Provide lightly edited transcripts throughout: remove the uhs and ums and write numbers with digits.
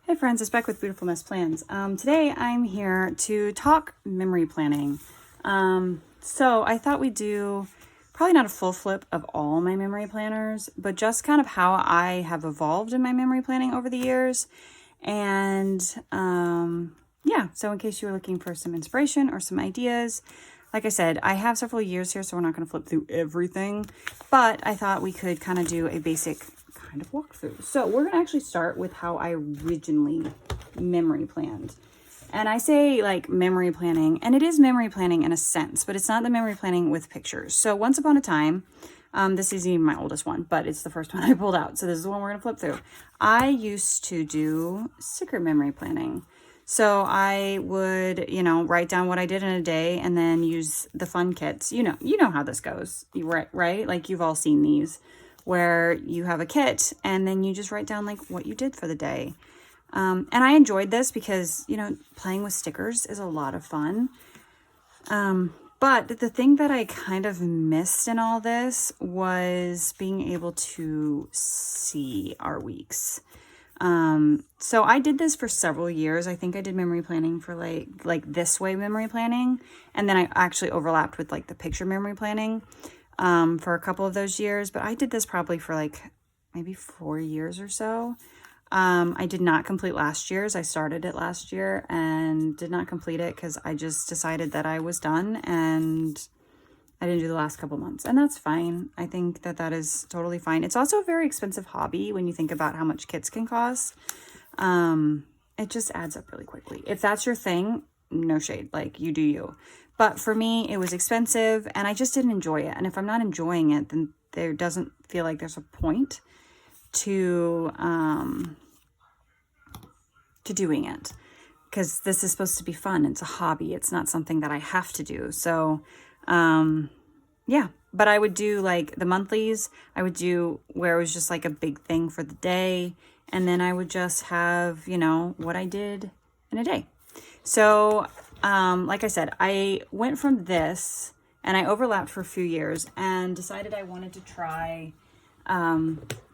Hey friends, it's Beck with Beautiful Mess Plans. Today I'm here to talk memory planning. So I thought we'd do probably not a full flip of all my memory planners, but just kind of how I have evolved in my memory planning over the years. And yeah, so in case you were looking for some inspiration or some ideas, like I said, I have several years here, so we're not going to flip through everything, but I thought we could kind of do a basic kind of walkthrough. So we're going to actually start with how I originally memory planned. And I say like memory planning, and it is memory planning in a sense, but it's not the memory planning with pictures. So once upon a time, this isn't even my oldest one, but it's the first one I pulled out. So this is the one we're going to flip through. I used to do secret memory planning. So I would, write down what I did in a day and then use the fun kits. You know how this goes, right? Like you've all seen these where you have a kit and then you just write down like what you did for the day. And I enjoyed this because, playing with stickers is a lot of fun. But the thing that I kind of missed in all this was being able to see our weeks. So I did this for several years. I think I did memory planning for like this way memory planning. And then I actually overlapped with like the picture memory planning, for a couple of those years, but I did this probably for like maybe 4 years or so. I did not complete last year's. I started it last year and did not complete it because I just decided that I was done and I didn't do the last couple months, and that's fine. I think that is totally fine. It's also a very expensive hobby when you think about how much kits can cost. It just adds up really quickly. If that's your thing, no shade, like you do you. But for me, it was expensive and I just didn't enjoy it. And if I'm not enjoying it, then there doesn't feel like there's a point to doing it, because this is supposed to be fun. It's a hobby. It's not something that I have to do. So, yeah, but I would do like the monthlies. I would do where it was just like a big thing for the day. And then I would just have, what I did in a day. So, like I said, I went from this and I overlapped for a few years and decided I wanted to try,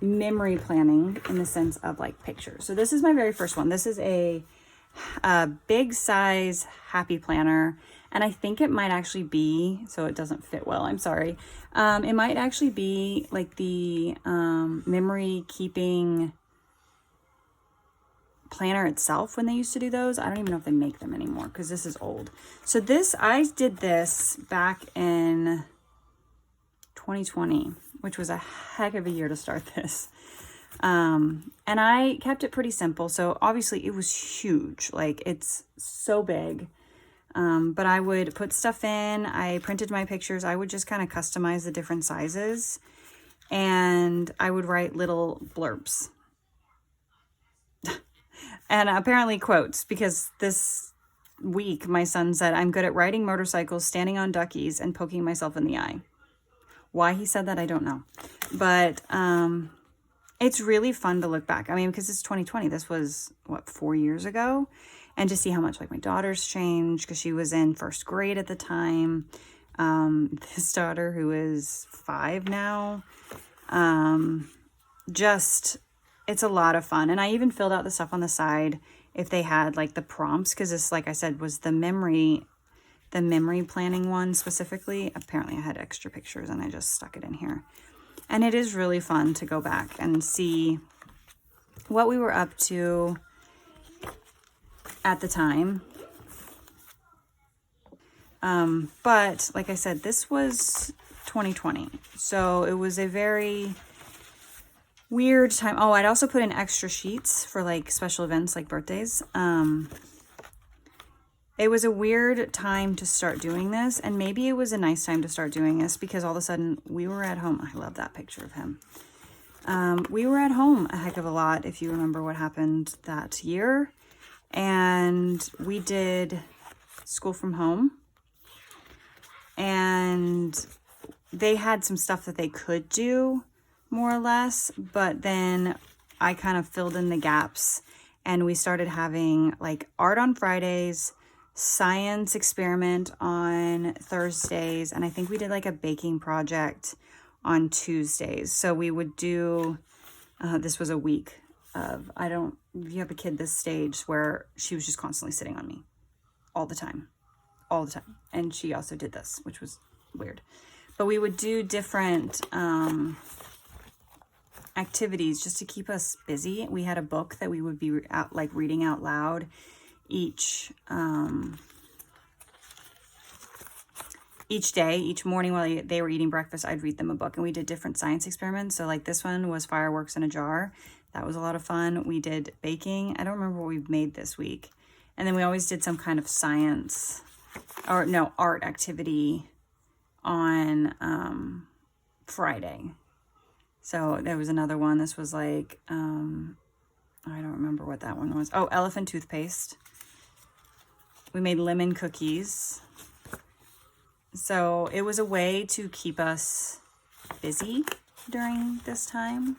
memory planning in the sense of like pictures. So this is my very first one. This is a big size happy planner. And I think it might actually be, so it doesn't fit well, I'm sorry. It might actually be like the memory keeping planner itself when they used to do those. I don't even know if they make them anymore because this is old. So I did this back in 2020, which was a heck of a year to start this. And I kept it pretty simple. So obviously it was huge, like it's so big. But I would put stuff in, I printed my pictures. I would just kind of customize the different sizes and I would write little blurbs and apparently quotes, because this week my son said, "I'm good at riding motorcycles, standing on duckies, and poking myself in the eye." Why he said that, I don't know. But it's really fun to look back. I mean, because it's 2020. This was, 4 years ago? And to see how much like my daughter's changed, because she was in first grade at the time. This daughter, who is 5 now, it's a lot of fun. And I even filled out the stuff on the side if they had like the prompts, because this, like I said, was the memory planning one specifically. Apparently I had extra pictures and I just stuck it in here. And it is really fun to go back and see what we were up to at the time. But like I said, this was 2020. So it was a very weird time. Oh, I'd also put in extra sheets for like special events like birthdays. It was a weird time to start doing this, and maybe it was a nice time to start doing this because all of a sudden we were at home. I love that picture of him. We were at home a heck of a lot, if you remember what happened that year. And we did school from home. And they had some stuff that they could do, more or less, but then I kind of filled in the gaps and we started having like art on Fridays, science experiment on Thursdays, and I think we did like a baking project on Tuesdays. So we would do, this was a week of, if you have a kid this stage where she was just constantly sitting on me all the time. And she also did this, which was weird. But we would do different activities just to keep us busy. We had a book that we would be reading out loud each day, each morning while they were eating breakfast. I'd read them a book, and we did different science experiments. So like this one was fireworks in a jar. That was a lot of fun. We did baking. I don't remember what we've made this week. And then we always did some kind of art activity on Friday. So there was another one. This was like, I don't remember what that one was. Oh, elephant toothpaste. We made lemon cookies. So it was a way to keep us busy during this time.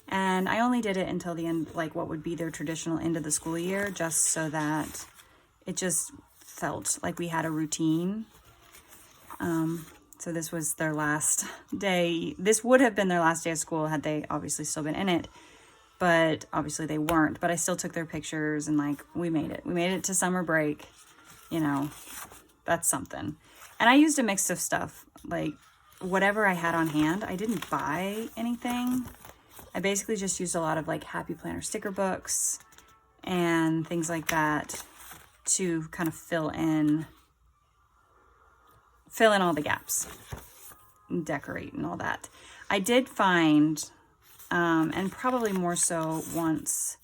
And I only did it until the end, like what would be their traditional end of the school year, just so that it just felt like we had a routine. So this was their last day. This would have been their last day of school had they obviously still been in it, but obviously they weren't. But I still took their pictures, and like we made it. We made it to summer break. You know, that's something. And I used a mix of stuff, like whatever I had on hand. I didn't buy anything. I basically just used a lot of like Happy Planner sticker books and things like that to kind of fill in all the gaps, and decorate and all that. I did find, and probably more so once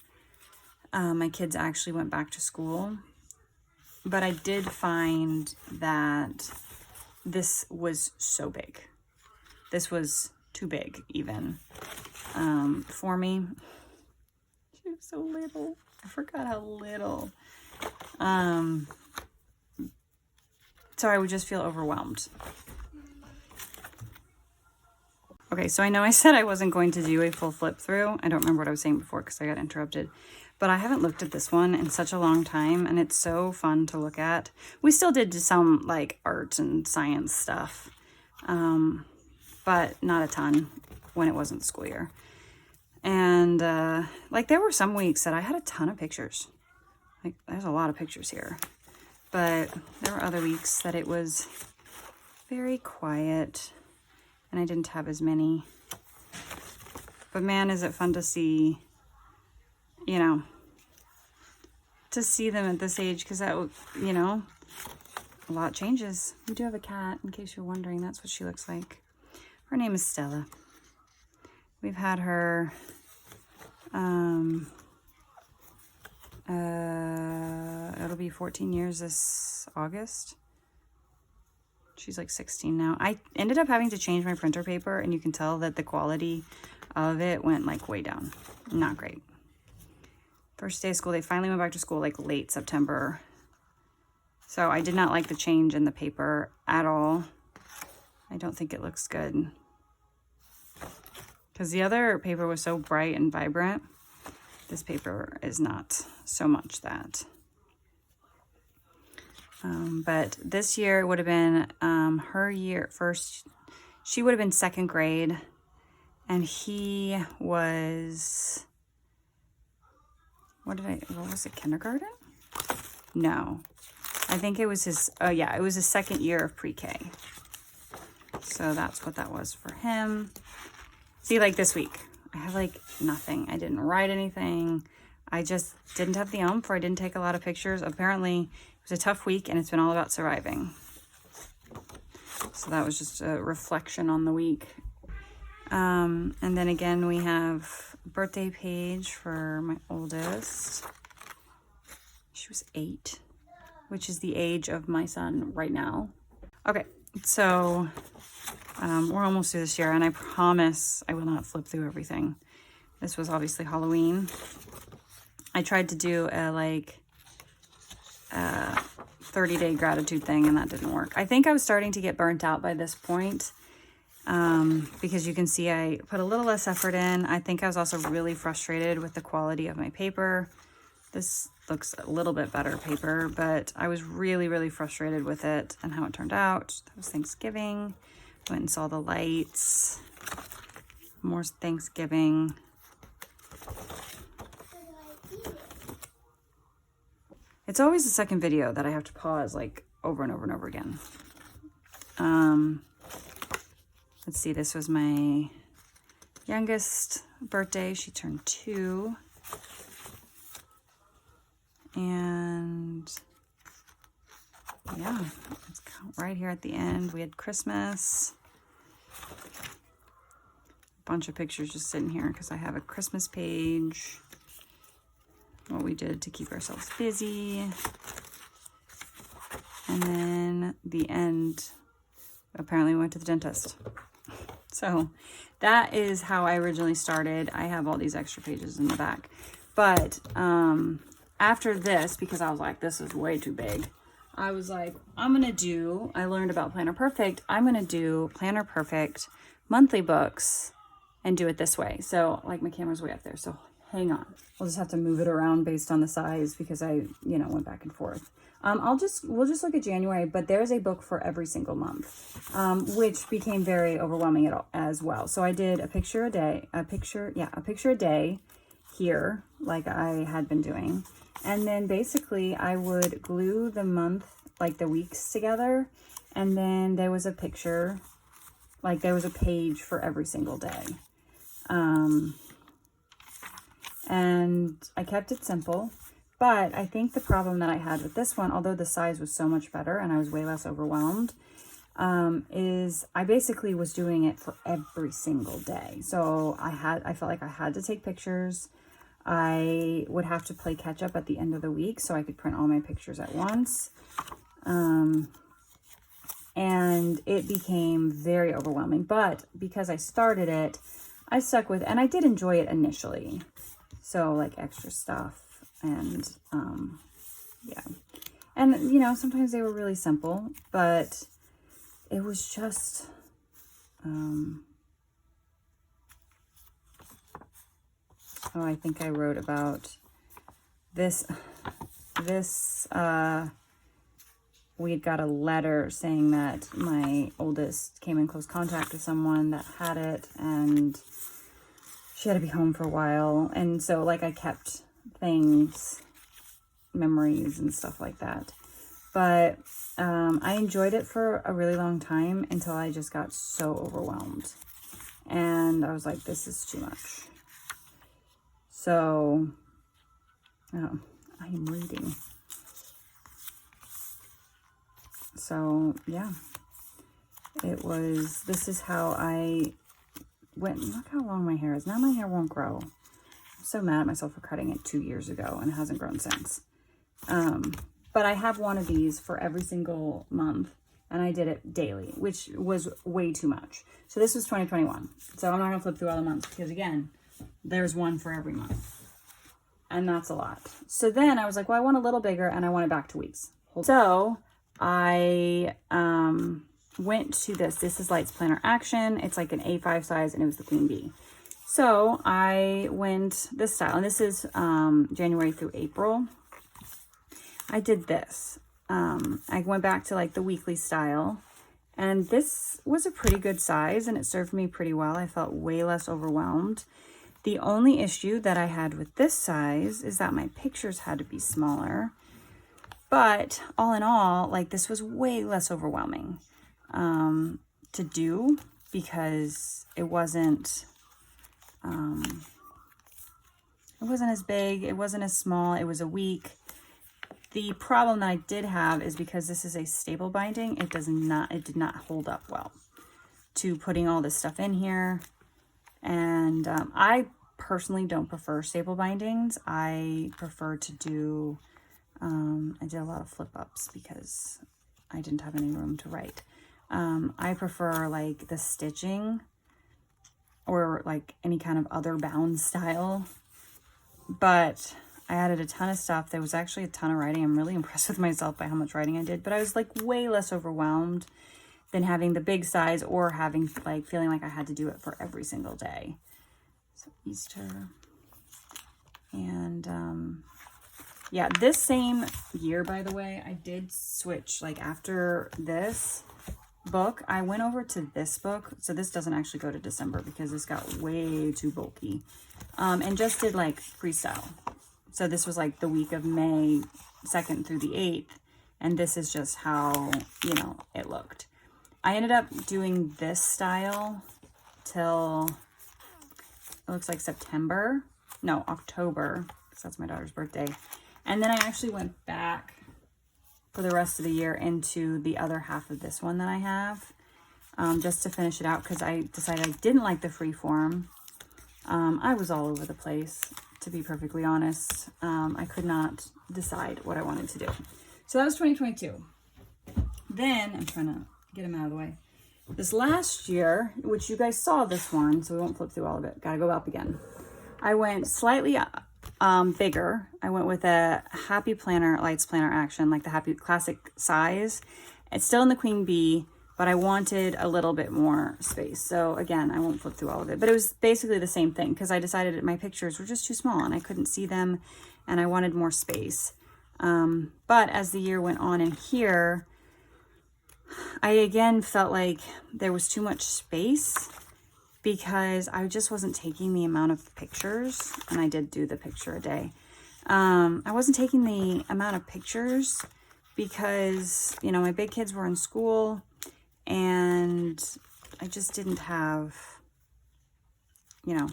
my kids actually went back to school, but I did find that this was so big. This was too big even for me. She was so little. I forgot how little. So I would just feel overwhelmed. Okay, so I know I said I wasn't going to do a full flip through. I don't remember what I was saying before because I got interrupted. But I haven't looked at this one in such a long time, and it's so fun to look at. We still did some like art and science stuff, but not a ton when it wasn't school year. And like there were some weeks that I had a ton of pictures. Like there's a lot of pictures here. But there were other weeks that it was very quiet and I didn't have as many. But man, is it fun to see, you know, to see them at this age, because that, you know, a lot changes. We do have a cat, in case you're wondering. That's what she looks like. Her name is Stella. We've had her, it'll be 14 years this August. She's like 16 now. I ended up having to change my printer paper, and you can tell that the quality of it went like way down. Not great. First day of school, they finally went back to school like late September. So I did not like the change in the paper at all. I don't think it looks good. Because the other paper was so bright and vibrant. This paper is not so much that. But this year would have been her year first. She would have been second grade, and he was, what was it, kindergarten? No, I think it was his, oh yeah, it was his second year of pre-K. So that's what that was for him. See, like this week, I have like nothing. I didn't write anything. I just didn't have the oomph, or I didn't take a lot of pictures. Apparently, it was a tough week, and it's been all about surviving. So that was just a reflection on the week. And then again, we have a birthday page for my oldest. She was 8, which is the age of my son right now. Okay, so we're almost through this year, and I promise I will not flip through everything. This was obviously Halloween. I tried to do a 30-day gratitude thing, and that didn't work. I think I was starting to get burnt out by this point, because you can see I put a little less effort in. I think I was also really frustrated with the quality of my paper. This looks a little bit better paper, but I was really, really frustrated with it and how it turned out. That was Thanksgiving. Went and saw the lights. More Thanksgiving. It's always the second video that I have to pause like over and over and over again. Let's see, this was my youngest birthday. She turned 2. And yeah, it's right here at the end. We had Christmas. A bunch of pictures just sitting here because I have a Christmas page. What we did to keep ourselves busy. And then the end, apparently we went to the dentist. So that is how I originally started. I have all these extra pages in the back. But after this, because I was like, this is way too big, I was like, I learned about Planner Perfect. I'm going to do Planner Perfect monthly books and do it this way. So like my camera's way up there. So hang on. We'll just have to move it around based on the size because I, went back and forth. We'll just look at January, but there's a book for every single month, which became very overwhelming as well. So I did a picture a day here, like I had been doing. And then basically I would glue the month, like the weeks together. And then there was a picture, like there was a page for every single day. And I kept it simple, but I think the problem that I had with this one, although the size was so much better and I was way less overwhelmed, is I basically was doing it for every single day. So I felt like I had to take pictures. I would have to play catch up at the end of the week so I could print all my pictures at once. And it became very overwhelming, but because I started it, I stuck with, and I did enjoy it initially. So like extra stuff and, yeah. And, sometimes they were really simple, but it was just, I think I wrote about this, we had got a letter saying that my oldest came in close contact with someone that had it, and she had to be home for a while. And so like I kept things, memories and stuff like that. But I enjoyed it for a really long time until I just got so overwhelmed. And I was like, this is too much. So, I am reading. So, yeah. This is how I went. Look how long my hair is. Now my hair won't grow. I'm so mad at myself for cutting it 2 years ago and it hasn't grown since. But I have one of these for every single month, and I did it daily, which was way too much. So this was 2021. So I'm not gonna flip through all the months because again, there's one for every month, and that's a lot. So then I was like, well, I want a little bigger and I want it back to weeks. So I went to this is Lights Planner Action. It's like an A5 size, and it was the Queen Bee. So I went this style, and this is January through April. I did this. I went back to like the weekly style, and this was a pretty good size and it served me pretty well. I felt way less overwhelmed. The only issue that I had with this size is that my pictures had to be smaller, but all in all, like this was way less overwhelming to do because it wasn't as big, it wasn't as small, it was a week. The problem that I did have is because this is a staple binding, it did not hold up well to putting all this stuff in here. And I personally don't prefer staple bindings. I prefer to do, I did a lot of flip ups because I didn't have any room to write. I prefer like the stitching or like any kind of other bound style, but I added a ton of stuff. There was actually a ton of writing. I'm really impressed with myself by how much writing I did, but I was like way less overwhelmed than having the big size or having like feeling like I had to do it for every single day. So Easter. And yeah, this same year, by the way, I did switch. Like after this book, I went over to this book. So this doesn't actually go to December because this got way too bulky. And just did like freestyle. So this was like the week of May 2nd through the 8th. And this is just how, you know, it looked. I ended up doing this style till, it looks like September. No, October, because that's my daughter's birthday. And then I actually went back for the rest of the year into the other half of this one that I have, just to finish it out, because I decided I didn't like the freeform. I was all over the place, to be perfectly honest. I could not decide what I wanted to do. So that was 2022. Then, I'm trying to get them out of the way. This last year, which you guys saw this one, so we won't flip through all of it. Gotta go up again. I went slightly bigger. I went with a Happy Planner, Lights Planner Action, like the Happy Classic size. It's still in the Queen Bee, but I wanted a little bit more space. So again, I won't flip through all of it, but it was basically the same thing because I decided that my pictures were just too small and I couldn't see them and I wanted more space. But as the year went on in here, I again felt like there was too much space because I just wasn't taking the amount of pictures, and I did do the picture a day. I wasn't taking the amount of pictures because, you know, my big kids were in school and I just didn't have, you know,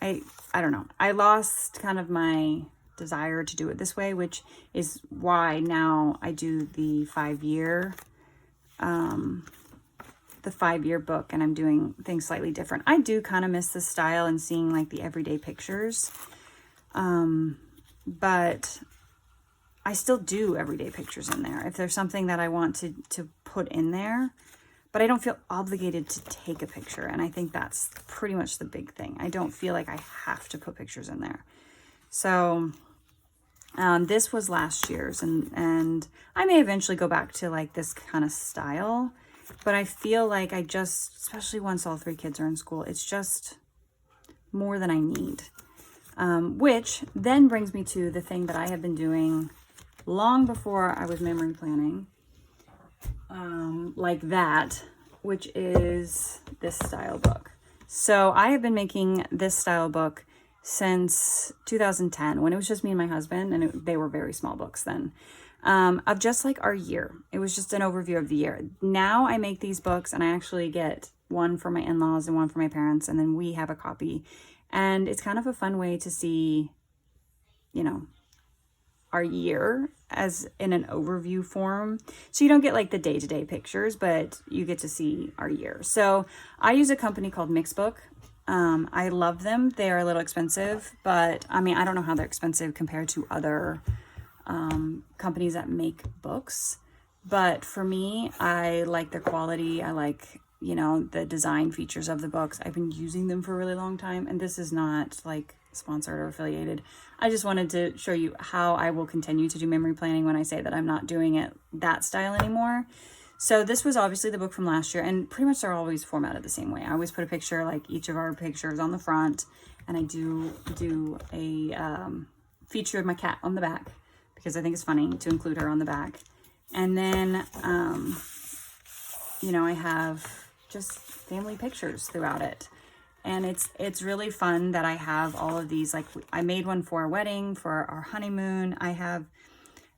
I don't know. I lost kind of my desire to do it this way, which is why now I do the 5-year book, and I'm doing things slightly different. I do kind of miss the style and seeing like the everyday pictures, but I still do everyday pictures in there if there's something that I want to put in there, but I don't feel obligated to take a picture, and I think that's pretty much the big thing. I don't feel like I have to put pictures in there. So this was last year's, and I may eventually go back to like this kind of style, but I feel like I just, especially once all 3 kids are in school, it's just more than I need. Which then brings me to the thing that I have been doing long before I was memory planning, like that, which is this style book. So I have been making this style book since 2010, when it was just me and my husband, and they were very small books then, of just like our year. It was just an overview of the year. Now I make these books, and I actually get one for my in-laws and one for my parents, and then we have a copy. And it's kind of a fun way to see, you know, our year as in an overview form. So you don't get like the day-to-day pictures, but you get to see our year. So I use a company called Mixbook. I love them. They are a little expensive, but I mean, I don't know how they're expensive compared to other companies that make books. But for me, I like their quality. I like, you know, the design features of the books. I've been using them for a really long time, and this is not like sponsored or affiliated. I just wanted to show you how I will continue to do memory planning when I say that I'm not doing it that style anymore. So this was obviously the book from last year, and pretty much they're always formatted the same way. I always put a picture, like each of our pictures, on the front, and I do a feature of my cat on the back because I think it's funny to include her on the back. And then, you know, I have just family pictures throughout it. And it's really fun that I have all of these. Like, I made one for our wedding, for our honeymoon. I have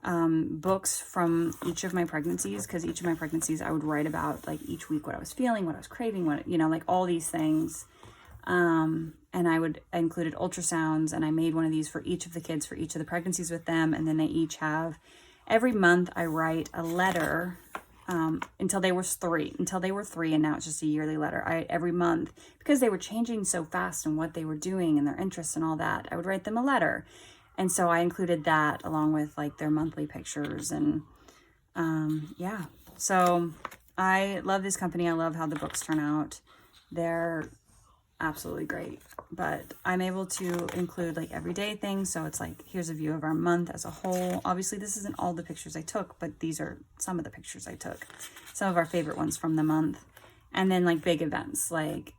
books from each of my pregnancies, because each of my pregnancies I would write about, like, each week what I was feeling, what I was craving, what, you know, like all these things. And I included ultrasounds, and I made one of these for each of the kids for each of the pregnancies with them. And then they each have, every month I write a letter until they were three, and now it's just a yearly letter. Every month, because they were changing so fast and what they were doing and their interests and all that, I would write them a letter. And so I included that along with like their monthly pictures. And yeah, so I love this company. I love how the books turn out. They're absolutely great. But I'm able to include like everyday things. So it's like, here's a view of our month as a whole. Obviously, this isn't all the pictures I took, but these are some of the pictures I took. Some of our favorite ones from the month. And then like big events, like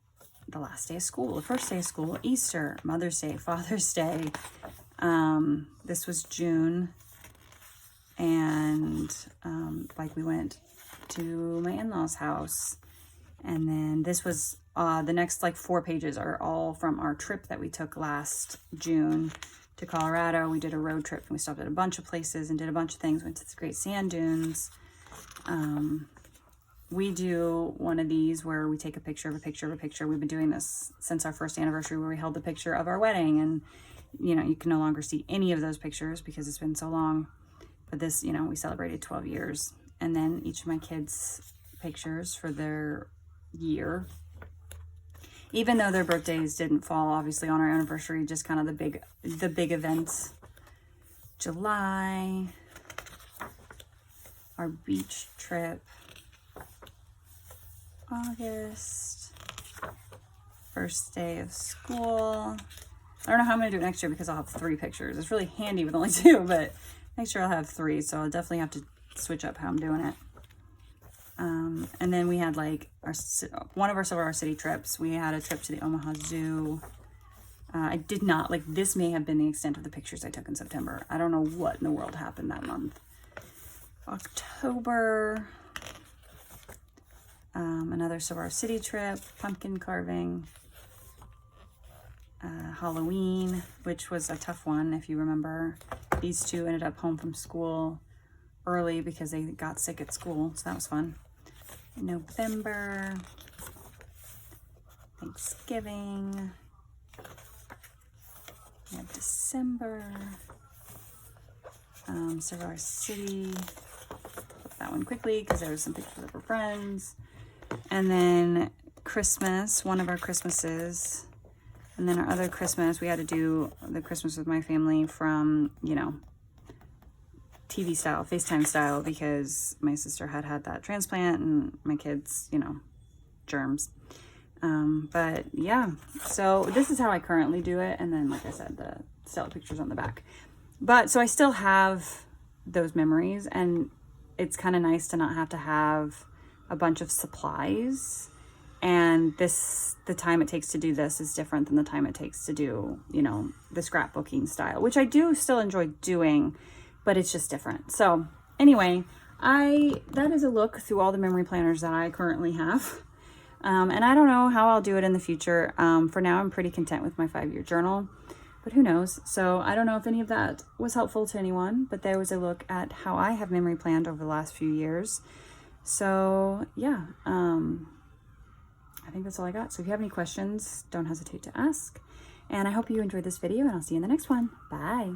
the last day of school, the first day of school, Easter, Mother's Day, Father's Day. This was June. And like we went to my in-laws' house. And then this was the next like 4 pages are all from our trip that we took last June to Colorado. We did a road trip and we stopped at a bunch of places and did a bunch of things. Went to the great sand dunes. We do one of these where we take a picture of a picture of a picture. We've been doing this since our first anniversary, where we held the picture of our wedding, and you know, you can no longer see any of those pictures because it's been so long. But this, you know, we celebrated 12 years. And then each of my kids' pictures for their year, even though their birthdays didn't fall obviously on our anniversary, just kind of the big events. July, our beach trip. August, first day of school. I don't know how I'm gonna do it next year because I'll have 3 pictures. It's really handy with only 2, but next year I'll have 3, so I'll definitely have to switch up how I'm doing it. And then we had like one of our Silver City trips. We had a trip to the Omaha Zoo. I did not, like, this may have been the extent of the pictures I took in September. I don't know what in the world happened that month. October, another Silver City trip, pumpkin carving. Halloween, which was a tough one, if you remember. These 2 ended up home from school early because they got sick at school, so that was fun. November, Thanksgiving, we have December, Silver City, flip that one quickly because there was some pictures of our friends. And then Christmas, one of our Christmases. And then our other Christmas, we had to do the Christmas with my family from, you know, TV style, FaceTime style, because my sister had that transplant and my kids, you know, germs. But yeah, so this is how I currently do it. And then, like I said, the still pictures on the back. But so I still have those memories, and it's kind of nice to not have to have a bunch of supplies. And the time it takes to do this is different than the time it takes to do, you know, the scrapbooking style, which I do still enjoy doing, but it's just different. So anyway, that is a look through all the memory planners that I currently have. And I don't know how I'll do it in the future. For now, I'm pretty content with my 5-year journal, but who knows? So I don't know if any of that was helpful to anyone, but there was a look at how I have memory planned over the last few years. So yeah, I think that's all I got. So if you have any questions, don't hesitate to ask. And I hope you enjoyed this video, and I'll see you in the next one. Bye.